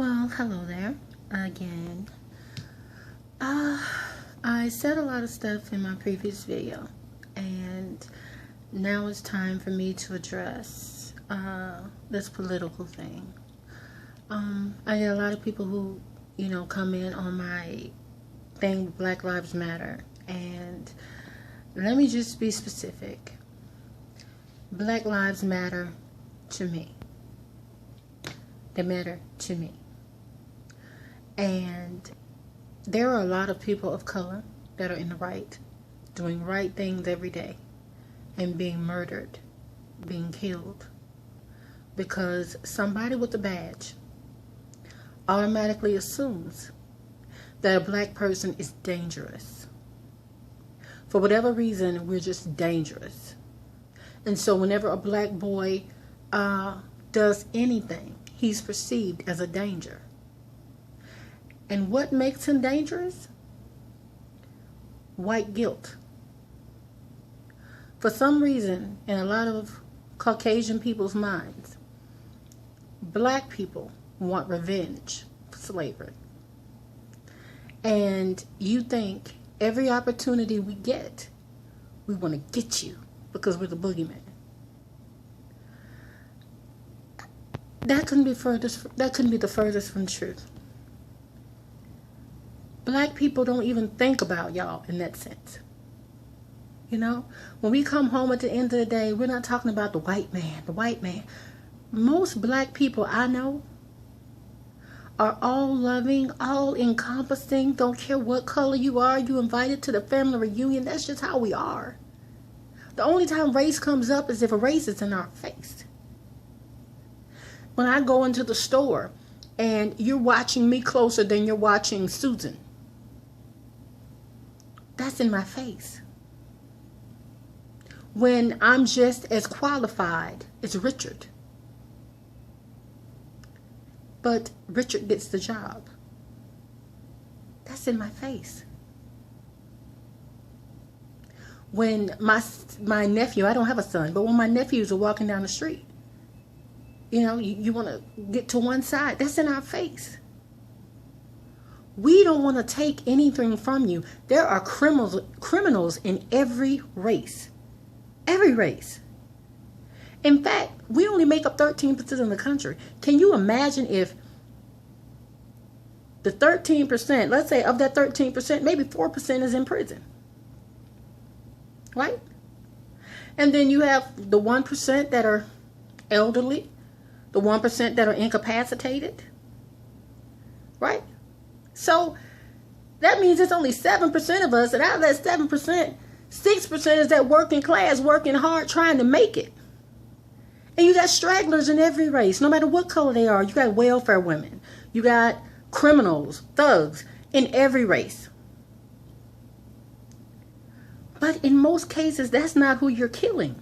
Well, hello there again. Uh, I said a lot of stuff in my previous video, and now it's time for me to address this political thing. I get a lot of people who, come in on my thing, Black Lives Matter, and let me just be specific. Black Lives Matter to me. They matter to me. And there are a lot of people of color that are in the right, doing right things every day, and being murdered, being killed, because somebody with a badge automatically assumes that a black person is dangerous. For whatever reason, we're just dangerous. And so whenever a black boy does anything, he's perceived as a danger. And what makes him dangerous? White guilt. For some reason, in a lot of Caucasian people's minds, black people want revenge for slavery. And you think every opportunity we get, we want to get you because we're the boogeyman. That couldn't be the furthest from the truth. Black people don't even think about y'all in that sense. When we come home at the end of the day, we're not talking about the white man. Most black people I know are all loving, all encompassing, don't care what color you are, you invited to the family reunion. That's just how we are. The only time race comes up is if a race is in our face. When I go into the store and you're watching me closer than you're watching Susan, that's in my face. When I'm just as qualified as Richard, but Richard gets the job, that's in my face. When my nephew, I don't have a son, but when my nephews are walking down the street, you want to get to one side, that's in our face. We don't want to take anything from you. There are criminals in every race. Every race. In fact, we only make up 13% of the country. Can you imagine if the 13%, let's say of that 13%, maybe 4% is in prison? Right? And then you have the 1% that are elderly, the 1% that are incapacitated. Right? So that means it's only 7% of us, and out of that 7%, 6% is that working class, working hard, trying to make it. And you got stragglers in every race, no matter what color they are. You got welfare women. You got criminals, thugs in every race. But in most cases, that's not who you're killing.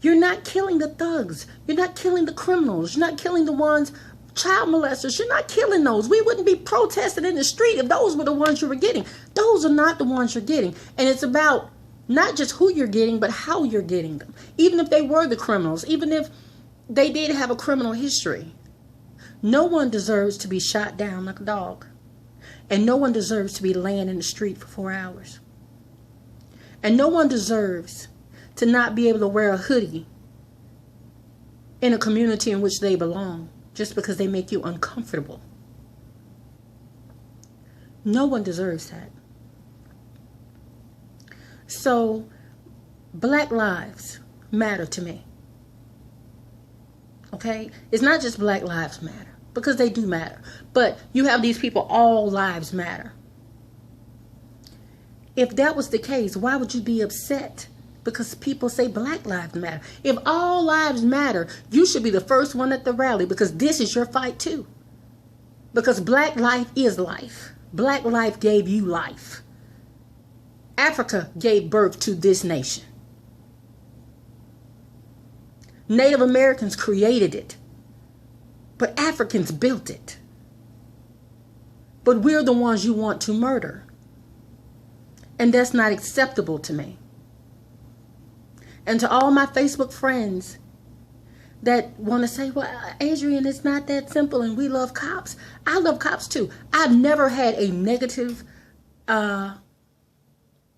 You're not killing the thugs. You're not killing the criminals. You're not killing the ones, child molesters. You're not killing those. We wouldn't be protesting in the street if those were the ones you were getting. Those are not the ones you're getting. And it's about not just who you're getting, but how you're getting them. Even if they were the criminals, even if they did have a criminal history, no one deserves to be shot down like a dog. And no one deserves to be laying in the street for 4 hours. And no one deserves to not be able to wear a hoodie in a community in which they belong just because they make you uncomfortable. No one deserves that. So, Black lives matter to me. Okay? It's not just Black Lives Matter, because they do matter. But you have these people, all lives matter. If that was the case, why would you be upset because people say Black Lives Matter? If all lives matter, you should be the first one at the rally, because this is your fight too. Because black life is life. Black life gave you life. Africa gave birth to this nation. Native Americans created it, but Africans built it. But we're the ones you want to murder. And that's not acceptable to me. And to all my Facebook friends that want to say, well, Adrian, it's not that simple and we love cops. I love cops too. I've never had a negative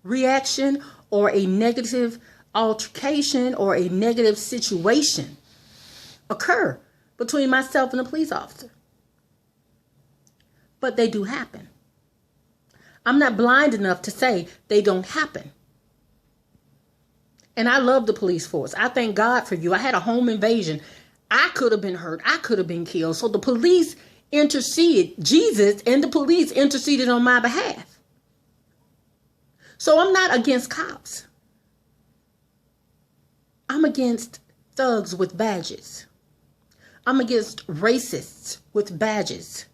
reaction or a negative altercation or a negative situation occur between myself and a police officer. But they do happen. I'm not blind enough to say they don't happen. And I love the police force. I thank God for you. I had a home invasion. I could have been hurt. I could have been killed. So the police interceded. Jesus and the police interceded on my behalf. So I'm not against cops. I'm against thugs with badges. I'm against racists with badges.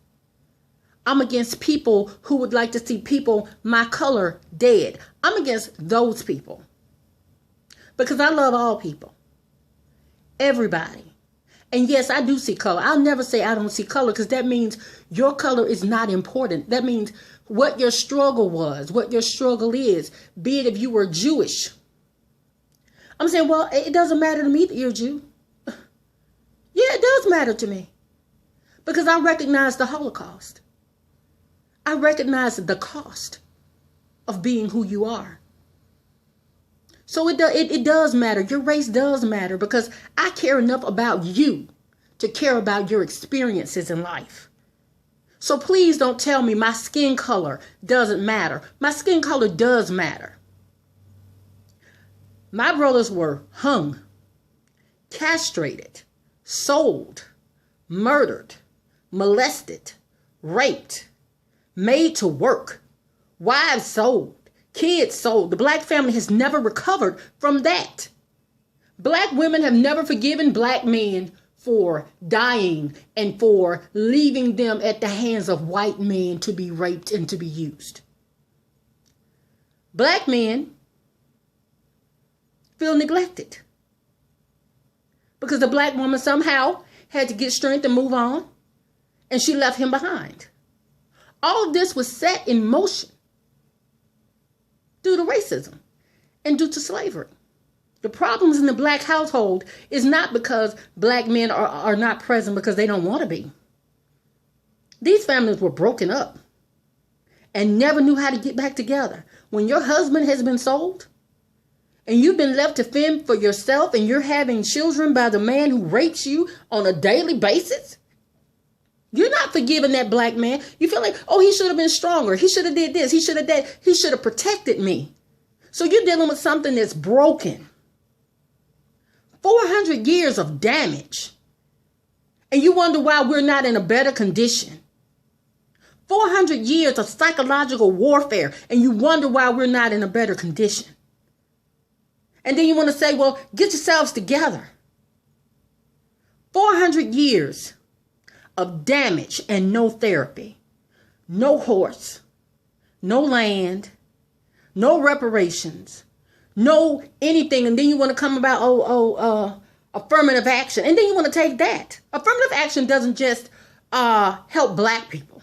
I'm against people who would like to see people my color dead. I'm against those people. Because I love all people. Everybody. And yes, I do see color. I'll never say I don't see color because that means your color is not important. That means what your struggle was, what your struggle is, be it if you were Jewish. I'm saying, well, it doesn't matter to me that you're a Jew. Yeah, it does matter to me. Because I recognize the Holocaust. I recognize the cost of being who you are. So it does matter. Your race does matter because I care enough about you to care about your experiences in life. So please don't tell me my skin color doesn't matter. My skin color does matter. My brothers were hung, castrated, sold, murdered, molested, raped, made to work, wives sold. Kids sold. The black family has never recovered from that. Black women have never forgiven black men for dying and for leaving them at the hands of white men to be raped and to be used. Black men feel neglected because the black woman somehow had to get strength and move on, and she left him behind. All of this was set in motion due to racism and due to slavery. The problems in the black household is not because black men are not present because they don't want to be. These families were broken up and never knew how to get back together. When your husband has been sold and you've been left to fend for yourself and you're having children by the man who rapes you on a daily basis, you're not forgiving that black man. You feel like, oh, he should have been stronger. He should have did this. He should have that. He should have protected me. So you're dealing with something that's broken. 400 years of damage. And you wonder why we're not in a better condition. 400 years of psychological warfare. And you wonder why we're not in a better condition. And then you want to say, well, get yourselves together. 400 years of damage and no therapy, no horse, no land, no reparations, no anything. And then you want to come about, affirmative action. And then you want to take that. Affirmative action doesn't just help black people.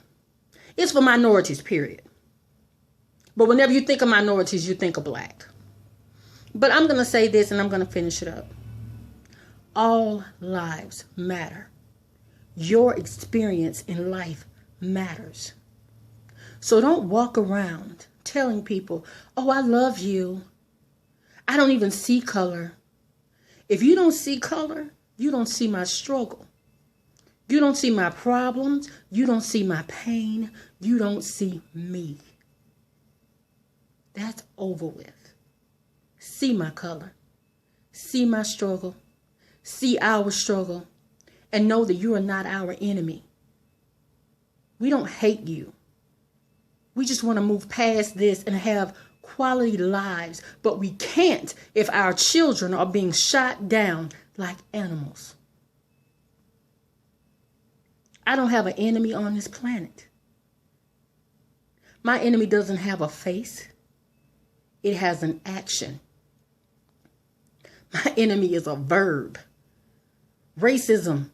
It's for minorities, period. But whenever you think of minorities, you think of black. But I'm going to say this and I'm going to finish it up. All lives matter. Your experience in life matters. So don't walk around telling people, oh, I love you. I don't even see color. If you don't see color, you don't see my struggle. You don't see my problems. You don't see my pain. You don't see me. That's over with. See my color. See my struggle. See our struggle. And know that you are not our enemy. We don't hate you. We just want to move past this and have quality lives. But we can't if our children are being shot down like animals. I don't have an enemy on this planet. My enemy doesn't have a face. It has an action. My enemy is a verb. Racism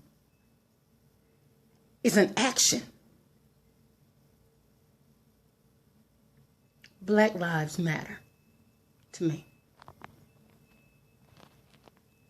is an action. Black lives matter to me.